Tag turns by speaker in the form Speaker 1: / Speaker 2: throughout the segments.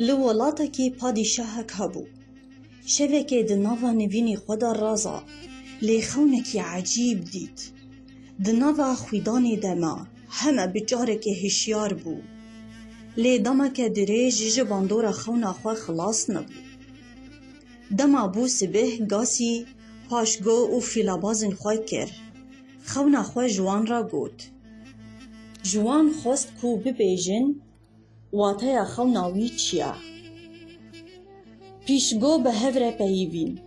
Speaker 1: لولاتکی پادشاهک هبو. شوکه دناوا نوینی خدا رازا لیخونکی عجیب دید. دناوا خویدانی دما همه بجارک هشیار بو. لی دمک دریج جباندورا خونا خوا خلاص نبو. دما بو سبه گاسی پاشگو و فیلابازن خواه کر. خونا خواه جوان را گود. جوان خواست کو ببیجن واتیا خوناوی چیا. پیشگو به هفره پیوین.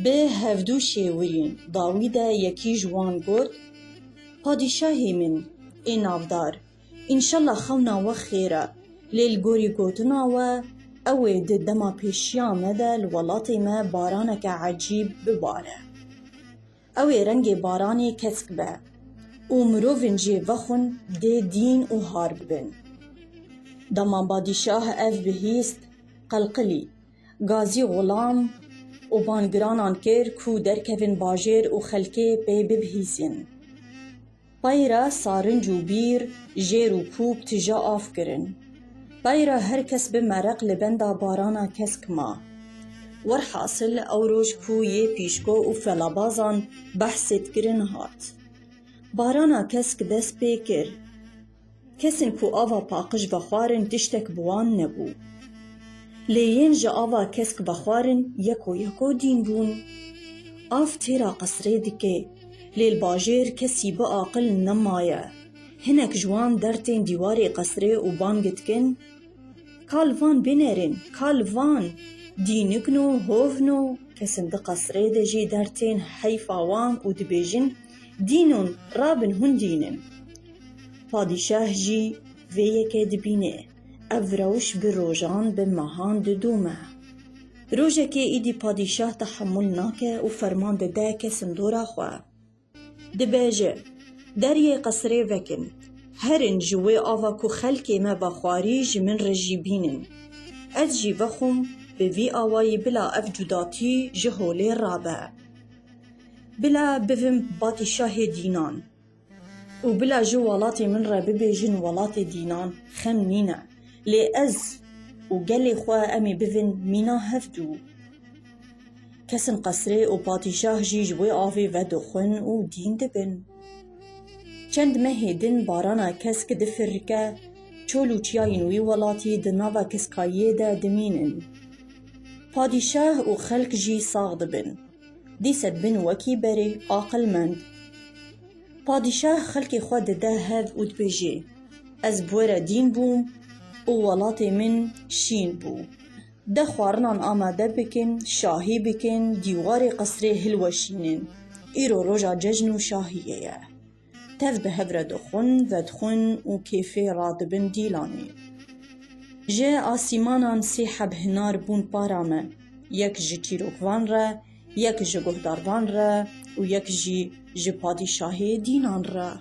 Speaker 1: به هفدو شیورین داویده یکی جوان گود پادشاهی من ای نافدار انشالله خونا و خیره لیل گوری گوتنا و اوه ده دما پیشیامه ده الولاتی ما بارانک عجیب بباره. اوه رنگ بارانی کسک به او مروفن جی وخون ده دین و هارب بن. دما پادشاه اف بهیست قلقلی گازی غلام و بانگرانان کر کو درکوین باجر و خلکه پی ببهیسین. پایرا سارنج و بیر جیر و کوب تجا آف کرن. پایرا هر کس به مرق لبندا بارانا کسک ما. ورحاصل اوروش کو یه پیشگو و فلابازان بحثت کرن هات. بارانا کسک دست پی کر. کسین کو آوا پاقش بخوارن تشتک بوان نبو. لیین جا آوا کسک بخوارن یکو دین بون. آف تیرا قصره دکه. لیل باجر کسی با عقل نمایه. هنک جوان درتین دیواری قصره و بانگت کن. کالوان بینرین، کالوان. دینکنو، هوونو، کسند قصره دجی درتین حیفاوان و دبیجن. دینون رابن هون دینن. پادشاه جی ویه که دبینه. اوروش به روژان به مهان دومه. روژه که ایدی پادشاه تحمل ناکه و فرمان ده کسن دورا خواه. دبیجه دریه قصره وکن. هرن جوی آوا کو خلکی ما بخواری جمن رجیبینن. از جی وخم به وی آوایی بلا اف جداتی جهولی رابه. بلا بفم پادشاه دینان. و بلا جو ولاتی من را ببیجن ولاتی دینان خم نینه. لی از و گلی خواه امی بفن مینا هفدو. کسن قصره و پادشاه جی جوی آوی و دخون و دین دبن. چند مهیدن بارانا کسک دفرکه چولو چیاینوی ولاتی دناوا کسکاییه ده دمینن. پادشاه و خلق جی ساغ دبن. دیست بن وکی بری عاقل مند. پادشاه خلقی خود ده هف و دبیجی. از بوره دین بوم و ولاتی من شین بو. ده خوارنان آماده بکن، شاهی بکن، دیواری قصره هلوشینن. ایرو روژا ججن و شاهیه. تف به هفره دخون و دخون و کیفه رادبن دیلانی. جه آسیمانان سی حب هنار بون پارامه. یک جی تیروکوان را، یک جی گهداروان را و یک جی پادشاهی دینان را.